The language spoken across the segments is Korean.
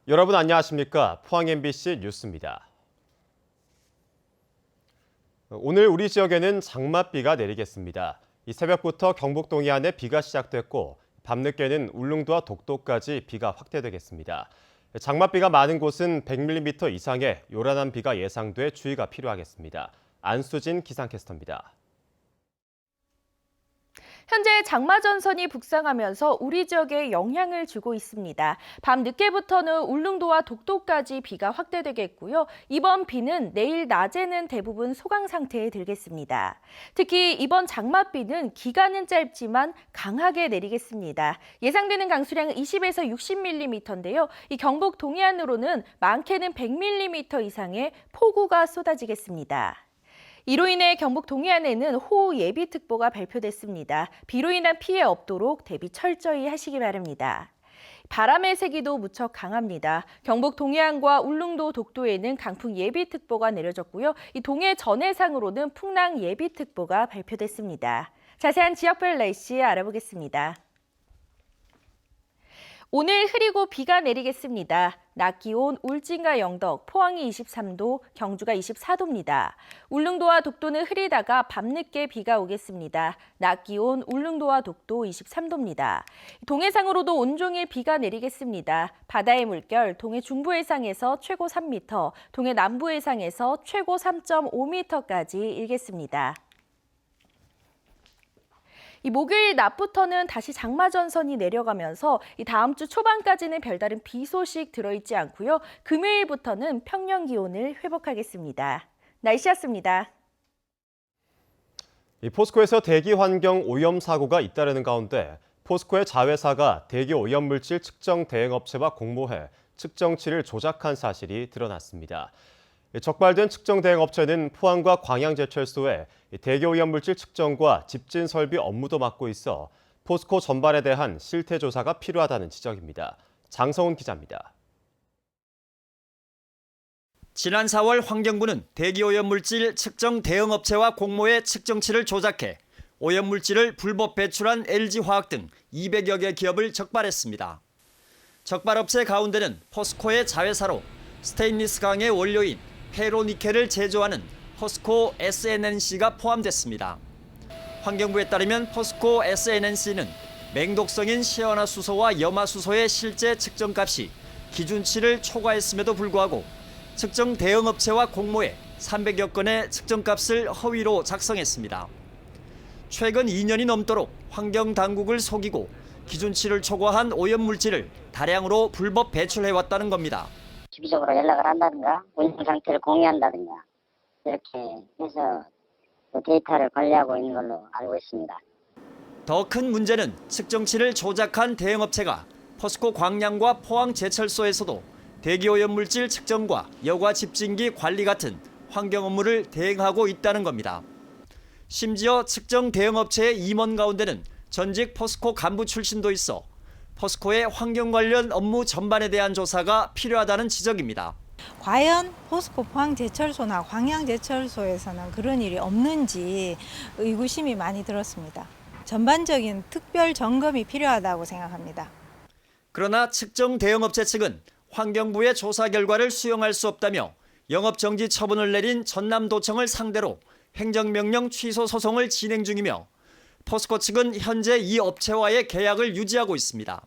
여러분 안녕하십니까? 포항 MBC 뉴스입니다. 오늘 우리 지역에는 장맛비가 내리겠습니다. 이 새벽부터 경북 동해안에 비가 시작됐고 밤늦게는 울릉도와 독도까지 비가 확대되겠습니다. 장맛비가 많은 곳은 100mm 이상의 요란한 비가 예상돼 주의가 필요하겠습니다. 안수진 기상캐스터입니다. 현재 장마전선이 북상하면서 우리 지역에 영향을 주고 있습니다. 밤 늦게부터는 울릉도와 독도까지 비가 확대되겠고요. 이번 비는 내일 낮에는 대부분 소강 상태에 들겠습니다. 특히 이번 장맛비는 기간은 짧지만 강하게 내리겠습니다. 예상되는 강수량은 20에서 60mm인데요. 이 경북 동해안으로는 많게는 100mm 이상의 폭우가 쏟아지겠습니다. 이로 인해 경북 동해안에는 호우 예비특보가 발표됐습니다. 비로 인한 피해 없도록 대비 철저히 하시기 바랍니다. 바람의 세기도 무척 강합니다. 경북 동해안과 울릉도, 독도에는 강풍 예비특보가 내려졌고요. 이 동해 전해상으로는 풍랑 예비특보가 발표됐습니다. 자세한 지역별 날씨 알아보겠습니다. 오늘 흐리고 비가 내리겠습니다. 낮 기온 울진과 영덕, 포항이 23도, 경주가 24도입니다. 울릉도와 독도는 흐리다가 밤늦게 비가 오겠습니다. 낮 기온 울릉도와 독도 23도입니다. 동해상으로도 온종일 비가 내리겠습니다. 바다의 물결 동해 중부 해상에서 최고 3m, 동해 남부 해상에서 최고 3.5m까지 일겠습니다. 이 목요일 낮부터는 다시 장마전선이 내려가면서 이 다음 주 초반까지는 별다른 비 소식 들어있지 않고요. 금요일부터는 평년 기온을 회복하겠습니다. 날씨였습니다. 포스코에서 대기 환경 오염 사고가 잇따르는 가운데 포스코의 자회사가 대기 오염 물질 측정 대행업체와 공모해 측정치를 조작한 사실이 드러났습니다. 적발된 측정 대행업체는 포항과 광양제철소에 대기오염물질 측정과 집진 설비 업무도 맡고 있어 포스코 전반에 대한 실태 조사가 필요하다는 지적입니다. 장성훈 기자입니다. 지난 4월 환경부는 대기오염물질 측정 대응업체와 공모해 측정치를 조작해 오염물질을 불법 배출한 LG화학 등 200여 개 기업을 적발했습니다. 적발업체 가운데는 포스코의 자회사로 스테인리스 강의 원료인 페로니켈을 제조하는 포스코 SNNC가 포함됐습니다. 환경부에 따르면 포스코 SNNC는 맹독성인 시아나수소와 염화수소의 실제 측정값이 기준치를 초과했음에도 불구하고 측정 대응업체와 공모해 300여 건의 측정값을 허위로 작성했습니다. 최근 2년이 넘도록 환경당국을 속이고 기준치를 초과한 오염물질을 다량으로 불법 배출해왔다는 겁니다. 주기적으로 연락을 한다든가 운영 상태를 공유한다든가 이렇게 해서 데이터를 관리하고 있는 걸로 알고 있습니다. 더 큰 문제는 측정치를 조작한 대응업체가 포스코 광양과 포항 제철소에서도 대기오염물질 측정과 여과 집진기 관리 같은 환경 업무를 대행하고 있다는 겁니다. 심지어 측정 대응업체의 임원 가운데는 전직 포스코 간부 출신도 있어 포스코의 환경 관련 업무 전반에 대한 조사가 필요하다는 지적입니다. 과연 포스코 포항제철소나 광양제철소에서는 그런 일이 없는지 의구심이 많이 들었습니다. 전반적인 특별 점검이 필요하다고 생각합니다. 그러나 측정 대응업체 측은 환경부의 조사 결과를 수용할 수 없다며 영업정지 처분을 내린 전남도청을 상대로 행정명령 취소 소송을 진행 중이며 포스코 측은 현재 이 업체와의 계약을 유지하고 있습니다.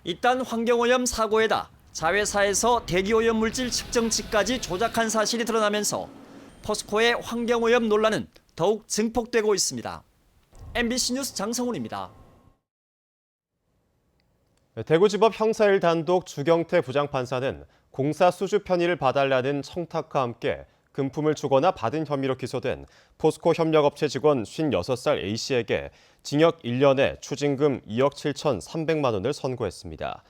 이딴 환경오염 사고에다 자회사에서 대기오염물질 측정치까지 조작한 사실이 드러나면서 포스코의 환경오염 논란은 더욱 증폭되고 있습니다. MBC 뉴스 장성훈입니다. 대구지법 형사 1단독 주경태 부장판사는 공사 수주 편의를 봐달라는 청탁과 함께 금품을 주거나 받은 혐의로 기소된 포스코 협력업체 직원 56살 A씨에게 징역 1년에 추징금 2억 7,300만 원을 선고했습니다.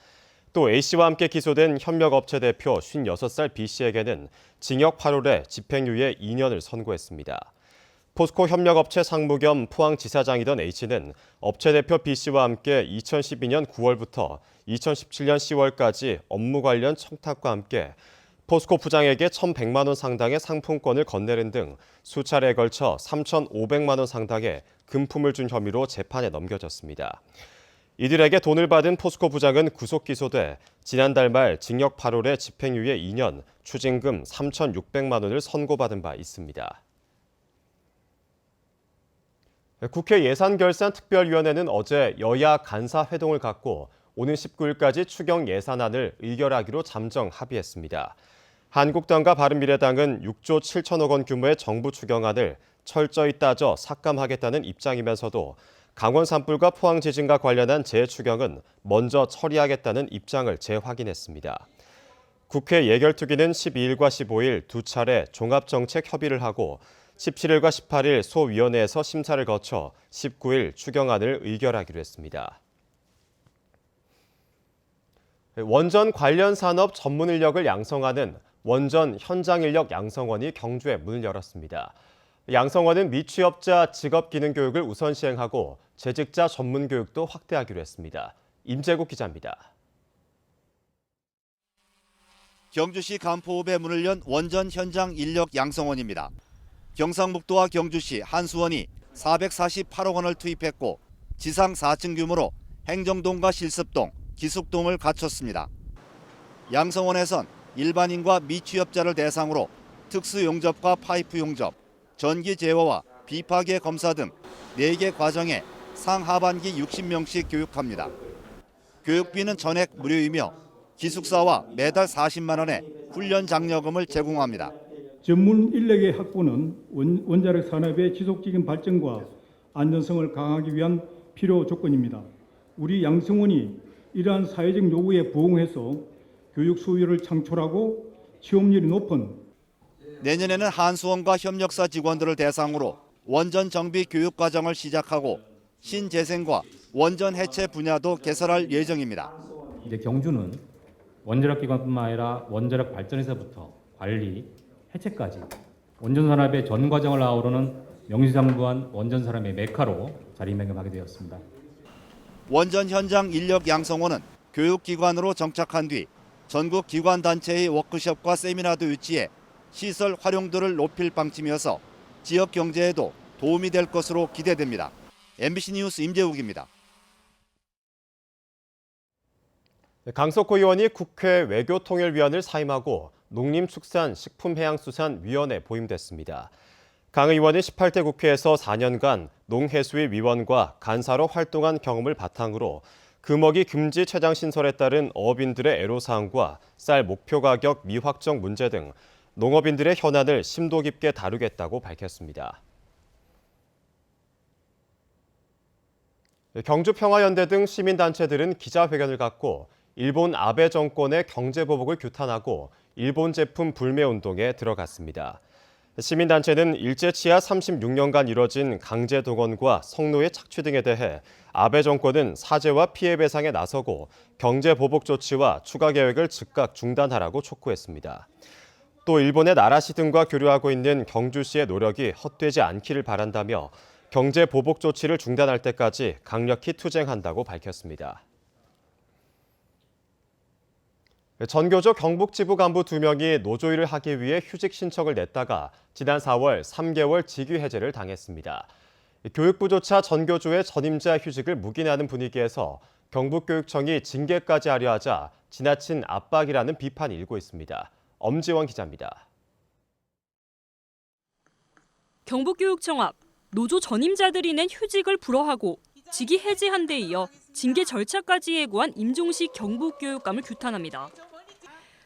또 A씨와 함께 기소된 협력업체 대표 56살 B씨에게는 징역 8월에 집행유예 2년을 선고했습니다. 포스코 협력업체 상무 겸 포항지사장이던 A씨는 업체 대표 B씨와 함께 2012년 9월부터 2017년 10월까지 업무 관련 청탁과 함께 포스코 부장에게 1,100만 원 상당의 상품권을 건네는 등 수차례에 걸쳐 3,500만 원 상당의 금품을 준 혐의로 재판에 넘겨졌습니다. 이들에게 돈을 받은 포스코 부장은 구속 기소돼 지난달 말 징역 8월에 집행유예 2년, 추징금 3,600만 원을 선고받은 바 있습니다. 국회 예산결산특별위원회는 어제 여야 간사회동을 갖고 오는 19일까지 추경 예산안을 의결하기로 잠정 합의했습니다. 한국당과 바른미래당은 6조 7천억 원 규모의 정부 추경안을 철저히 따져 삭감하겠다는 입장이면서도 강원 산불과 포항 지진과 관련한 재추경은 먼저 처리하겠다는 입장을 재확인했습니다. 국회 예결특위는 12일과 15일 두 차례 종합정책 협의를 하고 17일과 18일 소위원회에서 심사를 거쳐 19일 추경안을 의결하기로 했습니다. 원전 관련 산업 전문 인력을 양성하는 원전 현장 인력 양성원이 경주에 문을 열었습니다. 양성원은 미취업자 직업기능교육을 우선 시행하고 재직자 전문 교육도 확대하기로 했습니다. 임재국 기자입니다. 경주시 간포읍에 문을 연 원전 현장 인력 양성원입니다. 경상북도와 경주시 한수원이 448억 원을 투입했고 지상 4층 규모로 행정동과 실습동, 기숙동을 갖췄습니다. 양성원에선 일반인과 미취업자를 대상으로 특수용접과 파이프 용접, 전기 제어와 비파괴 검사 등 4개 과정에 상하반기 60명씩 교육합니다. 교육비는 전액 무료이며 기숙사와 매달 40만 원의 훈련 장려금을 제공합니다. 전문 인력의 확보는 원자력 산업의 지속적인 발전과 안전성을 강화하기 위한 필요 조건입니다. 우리 양성원이 이러한 사회적 요구에 부응해서 교육 수요를 창출하고 취업률이 높은 내년에는 한수원과 협력사 직원들을 대상으로 원전 정비 교육 과정을 시작하고 신재생과 원전 해체 분야도 개설할 예정입니다. 이제 경주는 원자력 기관뿐만 아니라 원자력 발전에서부터 관리, 해체까지 원전 산업의 전 과정을 아우르는 명실상부한 원전 산업의 메카로 자리매김하게 되었습니다. 원전 현장 인력 양성원은 교육기관으로 정착한 뒤 전국 기관단체의 워크숍과 세미나도 유치해 시설 활용도를 높일 방침이어서 지역 경제에도 도움이 될 것으로 기대됩니다. MBC 뉴스 임재욱입니다. 강석호 의원이 국회 외교통일위원을 사임하고 농림축산식품해양수산위원회 보임됐습니다. 강 의원은 18대 국회에서 4년간 농해수위 위원과 간사로 활동한 경험을 바탕으로 금어기 금지 최장 신설에 따른 어업인들의 애로사항과 쌀 목표 가격 미확정 문제 등 농업인들의 현안을 심도 깊게 다루겠다고 밝혔습니다. 경주평화연대 등 시민단체들은 기자회견을 갖고 일본 아베 정권의 경제보복을 규탄하고 일본 제품 불매운동에 들어갔습니다. 시민단체는 일제치하 36년간 이뤄진 강제동원과 성노예 착취 등에 대해 아베 정권은 사죄와 피해 배상에 나서고 경제보복 조치와 추가 계획을 즉각 중단하라고 촉구했습니다. 또 일본의 나라시 등과 교류하고 있는 경주시의 노력이 헛되지 않기를 바란다며 경제보복 조치를 중단할 때까지 강력히 투쟁한다고 밝혔습니다. 전교조 경북지부 간부 2명이 노조일을 하기 위해 휴직 신청을 냈다가 지난 4월 3개월 직위 해제를 당했습니다. 교육부조차 전교조의 전임자 휴직을 묵인하는 분위기에서 경북교육청이 징계까지 하려 하자 지나친 압박이라는 비판이 일고 있습니다. 엄지원 기자입니다. 경북교육청 앞 노조 전임자들이 낸 휴직을 불허하고 직위 해제한 데 이어 징계 절차까지 예고한 임종식 경북교육감을 규탄합니다.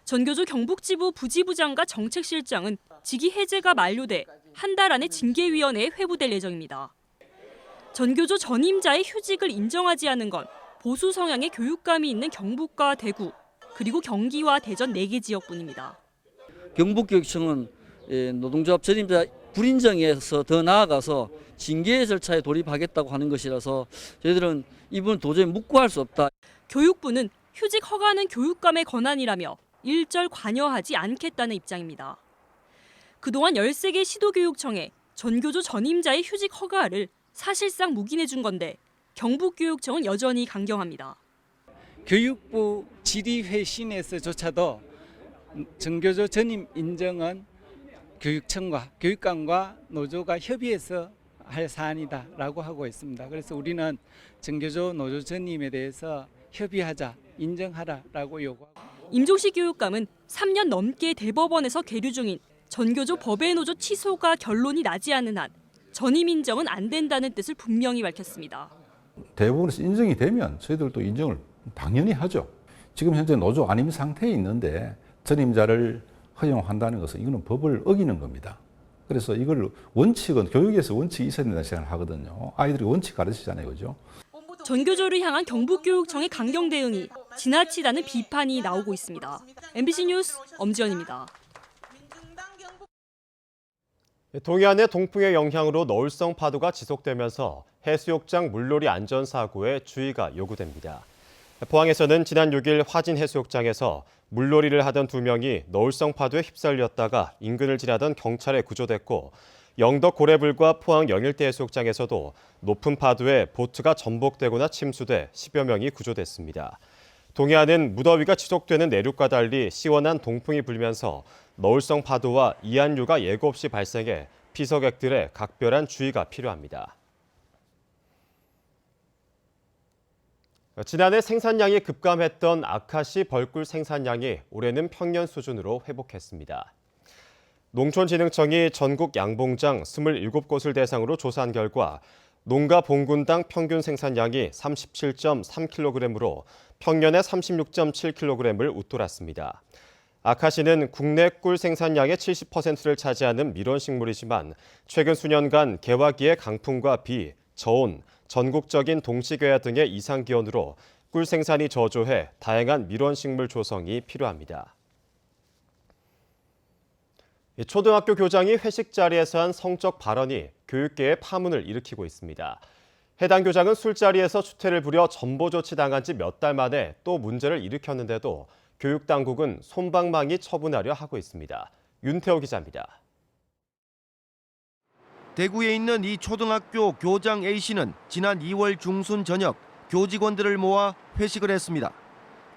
전교조 경북지부 부지부장과 정책실장은 직위 해제가 만료돼 한 달 안에 징계위원회에 회부될 예정입니다. 전교조 전임자의 휴직을 인정하지 않은 건 보수 성향의 교육감이 있는 경북과 대구, 그리고 경기와 대전 4개 지역뿐입니다. 경북교육청은 노동조합 전임자 불인정에서 더 나아가서 징계 절차에 돌입하겠다고 하는 것이라서 저희들은 이분을 도저히 묵고할 수 없다. 교육부는 휴직 허가는 교육감의 권한이라며 일절 관여하지 않겠다는 입장입니다. 그동안 13개 시도교육청에 전교조 전임자의 휴직 허가를 사실상 묵인해 준 건데 경북교육청은 여전히 강경합니다. 교육부 질의회신에서조차도 전교조 전임 인정은 교육청과 교육감과 노조가 협의해서 할 사안이다라고 하고 있습니다. 그래서 우리는 정교조 노조 전임에 대해서 협의하자, 인정하라라고 요구하고. 임종식 교육감은 3년 넘게 대법원에서 계류 중인 전교조 법외 노조 취소가 결론이 나지 않는 한 전임 인정은 안 된다는 뜻을 분명히 밝혔습니다. 대법원에서 인정이 되면 저희들도 인정을 당연히 하죠. 지금 현재 노조 안임 상태에 있는데 전임자를 허용한다는 것은 이거는 법을 어기는 겁니다. 그래서 이걸 원칙은 교육에서 원칙이 있어야 된다는 생각을 하거든요. 아이들이 원칙 가르치잖아요, 그죠? 전교조를 향한 경북교육청의 강경 대응이 지나치다는 비판이 나오고 있습니다. MBC 뉴스 엄지연입니다. 동해안의 동풍의 영향으로 너울성 파도가 지속되면서 해수욕장 물놀이 안전사고에 주의가 요구됩니다. 포항에서는 지난 6일 화진 해수욕장에서 물놀이를 하던 2명이 너울성 파도에 휩쓸렸다가 인근을 지나던 경찰에 구조됐고, 영덕 고래불과 포항 영일대 해수욕장에서도 높은 파도에 보트가 전복되거나 침수돼 10여 명이 구조됐습니다. 동해안은 무더위가 지속되는 내륙과 달리 시원한 동풍이 불면서 너울성 파도와 이한류가 예고 없이 발생해 피서객들의 각별한 주의가 필요합니다. 지난해 생산량이 급감했던 아카시 벌꿀 생산량이 올해는 평년 수준으로 회복했습니다. 농촌진흥청이 전국 양봉장 27곳을 대상으로 조사한 결과 농가 봉군당 평균 생산량이 37.3kg으로 평년의 36.7kg을 웃돌았습니다. 아카시는 국내 꿀 생산량의 70%를 차지하는 밀원식물이지만 최근 수년간 개화기의 강풍과 비, 저온, 전국적인 동식외야 등의 이상기온으로 꿀 생산이 저조해 다양한 밀원식물 조성이 필요합니다. 초등학교 교장이 회식 자리에서 한 성적 발언이 교육계에 파문을 일으키고 있습니다. 해당 교장은 술자리에서 추태를 부려 전보 조치당한 지 몇 달 만에 또 문제를 일으켰는데도 교육당국은 솜방망이 처분하려 하고 있습니다. 윤태호 기자입니다. 대구에 있는 이 초등학교 교장 A씨는 지난 2월 중순 저녁 교직원들을 모아 회식을 했습니다.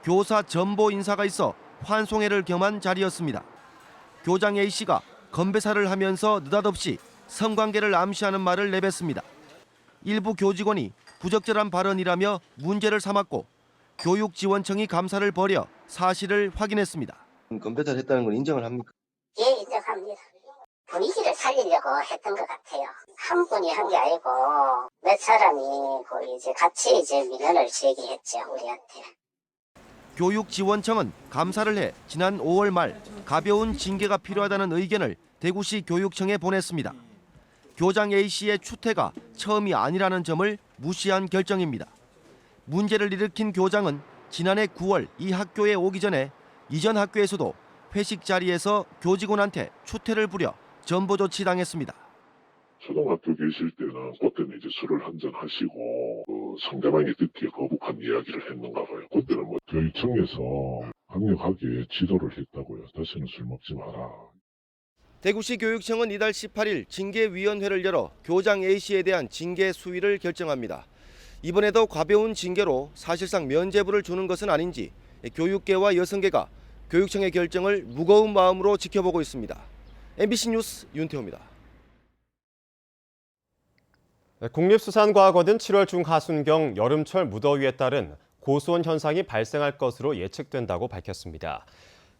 교사 전보 인사가 있어 환송회를 겸한 자리였습니다. 교장 A씨가 건배사를 하면서 느닷없이 성관계를 암시하는 말을 내뱉습니다. 일부 교직원이 부적절한 발언이라며 문제를 삼았고 교육지원청이 감사를 벌여 사실을 확인했습니다. 건배사를 했다는 걸 인정을 합니까? 예, 인정합니다. 분위기를 살리려고 했던 것 같아요. 한 분이 한 게 아니고 몇 사람이 이제 같이 민원을 제기했죠, 우리한테. 교육지원청은 감사를 해 지난 5월 말 가벼운 징계가 필요하다는 의견을 대구시 교육청에 보냈습니다. 교장 A씨의 추태가 처음이 아니라는 점을 무시한 결정입니다. 문제를 일으킨 교장은 지난해 9월 이 학교에 오기 전에 이전 학교에서도 회식 자리에서 교직원한테 추태를 부려 전보 조치 당했습니다. 초등학교 계실 때는 그때는 이제 술을 한잔 하시고 상대방이 듣기에 거북한 이야기를 했는가 봐요. 그때는 교육청에서 강력하게 지도를 했다고요. 다시는 술 먹지 마라. 대구시 교육청은 이달 18일 징계위원회를 열어 교장 A씨에 대한 징계 수위를 결정합니다. 이번에도 가벼운 징계로 사실상 면죄부를 주는 것은 아닌지 교육계와 여성계가 교육청의 결정을 무거운 마음으로 지켜보고 있습니다. MBC 뉴스 윤태호입니다. 국립수산과학원은 7월 중하순경 여름철 무더위에 따른 고수온 현상이 발생할 것으로 예측된다고 밝혔습니다.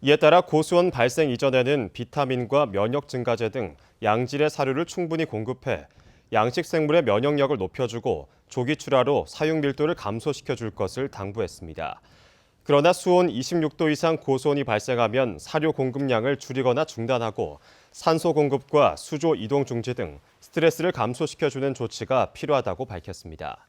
이에 따라 고수온 발생 이전에는 비타민과 면역 증가제 등 양질의 사료를 충분히 공급해 양식 생물의 면역력을 높여주고 조기 출하로 사육 밀도를 감소시켜줄 것을 당부했습니다. 그러나 수온 26도 이상 고수온이 발생하면 사료 공급량을 줄이거나 중단하고 산소 공급과 수조 이동 중지 등 스트레스를 감소시켜주는 조치가 필요하다고 밝혔습니다.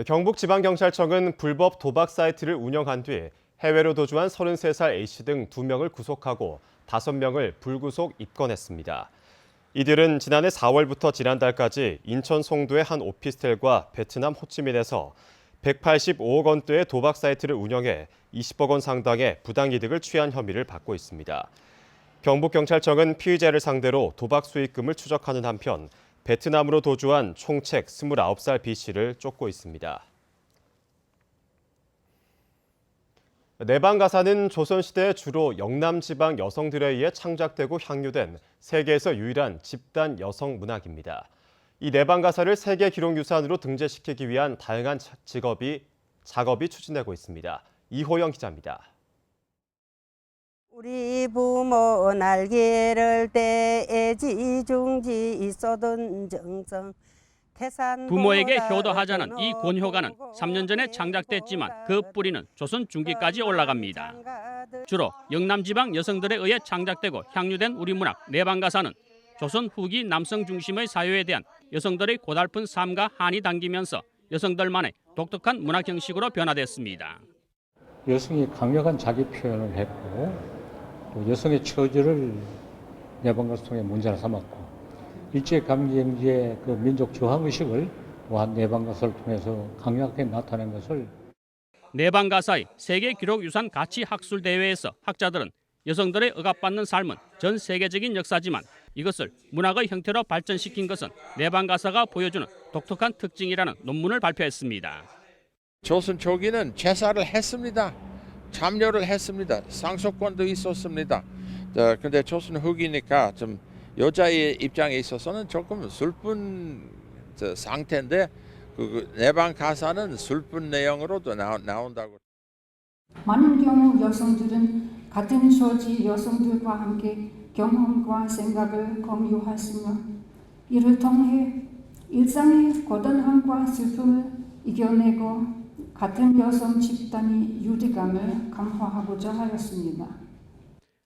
경북지방경찰청은 불법 도박 사이트를 운영한 뒤 해외로 도주한 33살 A씨 등 2명을 구속하고 5명을 불구속 입건했습니다. 이들은 지난해 4월부터 지난달까지 인천 송도의 한 오피스텔과 베트남 호치민에서 185억 원대의 도박 사이트를 운영해 20억 원 상당의 부당이득을 취한 혐의를 받고 있습니다. 경북경찰청은 피의자를 상대로 도박 수익금을 추적하는 한편 베트남으로 도주한 총책 29살 B씨를 쫓고 있습니다. 내방가사는 조선시대 주로 영남지방 여성들에 의해 창작되고 향유된 세계에서 유일한 집단 여성 문학입니다. 이 내방가사를 세계기록유산으로 등재시키기 위한 다양한 작업이 추진되고 있습니다. 이호영 기자입니다. 우리 부모 날개를 떼지 중지 있어던 정성 부모에게 효도하자는 이 권효가는 3년 전에 창작됐지만 그 뿌리는 조선 중기까지 올라갑니다. 주로 영남지방 여성들에 의해 창작되고 향유된 우리 문학 내방가사는 조선 후기 남성 중심의 사회에 대한 여성들의 고달픈 삶과 한이 담기면서 여성들만의 독특한 문학 형식으로 변화됐습니다. 여성이 강력한 자기 표현을 했고 또 여성의 처지를 내방가사 통해 문제를 삼았고 일제강점기의 그 민족 저항의식을 또한 내방가사를 통해서 강력하게 나타낸 것을 내방가사의 세계기록유산 가치학술대회에서 학자들은 여성들의 억압받는 삶은 전 세계적인 역사지만 이것을 문학의 형태로 발전시킨 것은 내방가사가 보여주는 독특한 특징이라는 논문을 발표했습니다. 조선 초기는 제사를 했습니다. 참여를 했습니다. 상속권도 있었습니다. 그런데 조선 후기니까 좀 여자의 입장에 있어서는 조금 슬픈 상태인데 그 내방가사는 슬픈 내용으로도 나온다고. 많은 경우 여성들은 같은 처지 여성들과 함께 경험과 생각을 공유하시며 이를 통해 일상의 고단함과 슬픔을 이겨내고 같은 여성 집단의 유대감을 강화하고자 하였습니다.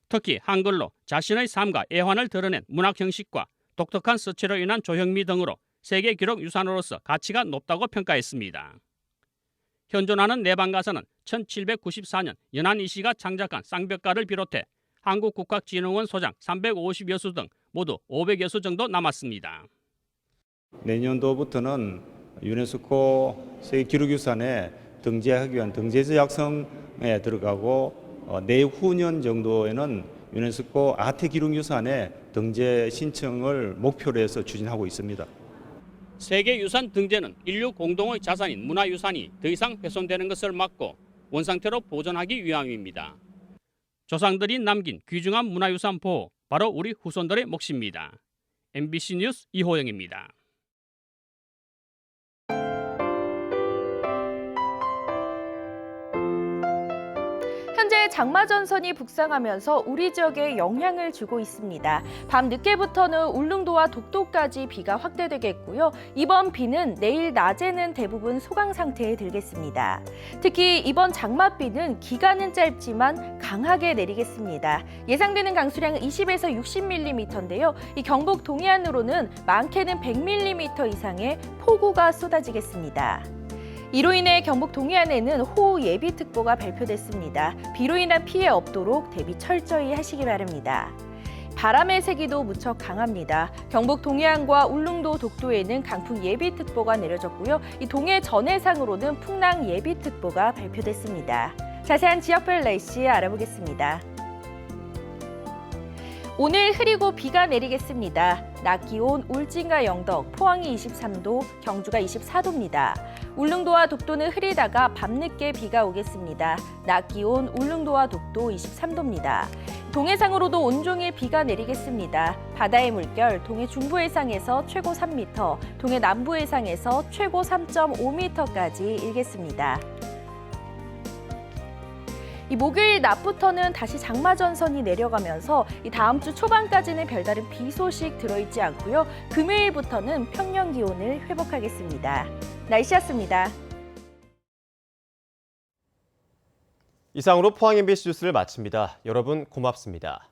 특히 한글로 자신의 삶과 애환을 드러낸 문학 형식과 독특한 서체로 인한 조형미 등으로 세계기록유산으로서 가치가 높다고 평가했습니다. 현존하는 내방가사는 1794년 연안 이씨가 창작한 쌍벽가를 비롯해 한국국학진흥원 소장 350여수 등 모두 500여수 정도 남았습니다. 내년도부터는 유네스코 세계기록유산에 등재하기 위한 등재자 작성에 들어가고 내후년 정도에는 유네스코 아태기록유산에 등재 신청을 목표로 해서 추진하고 있습니다. 세계유산 등재는 인류 공동의 자산인 문화유산이 더 이상 훼손되는 것을 막고 원상태로 보존하기 위함입니다. 조상들이 남긴 귀중한 문화유산 보호, 바로 우리 후손들의 몫입니다. MBC 뉴스 이호영입니다. 현재 장마전선이 북상하면서 우리 지역에 영향을 주고 있습니다. 밤 늦게부터는 울릉도와 독도까지 비가 확대되겠고요. 이번 비는 내일 낮에는 대부분 소강 상태에 들겠습니다. 특히 이번 장맛비는 기간은 짧지만 강하게 내리겠습니다. 예상되는 강수량은 20에서 60mm인데요. 이 경북 동해안으로는 많게는 100mm 이상의 폭우가 쏟아지겠습니다. 이로 인해 경북 동해안에는 호우 예비특보가 발표됐습니다. 비로 인한 피해 없도록 대비 철저히 하시기 바랍니다. 바람의 세기도 무척 강합니다. 경북 동해안과 울릉도, 독도에는 강풍 예비특보가 내려졌고요. 이 동해 전해상으로는 풍랑 예비특보가 발표됐습니다. 자세한 지역별 날씨 알아보겠습니다. 오늘 흐리고 비가 내리겠습니다. 낮 기온 울진과 영덕, 포항이 23도, 경주가 24도입니다. 울릉도와 독도는 흐리다가 밤늦게 비가 오겠습니다. 낮 기온 울릉도와 독도 23도입니다. 동해상으로도 온종일 비가 내리겠습니다. 바다의 물결 동해 중부해상에서 최고 3m, 동해 남부해상에서 최고 3.5m까지 일겠습니다. 이 목요일 낮부터는 다시 장마전선이 내려가면서 이 다음 주 초반까지는 별다른 비 소식 들어있지 않고요. 금요일부터는 평년 기온을 회복하겠습니다. 날씨였습니다. 이상으로 포항 MBC 뉴스를 마칩니다. 여러분 고맙습니다.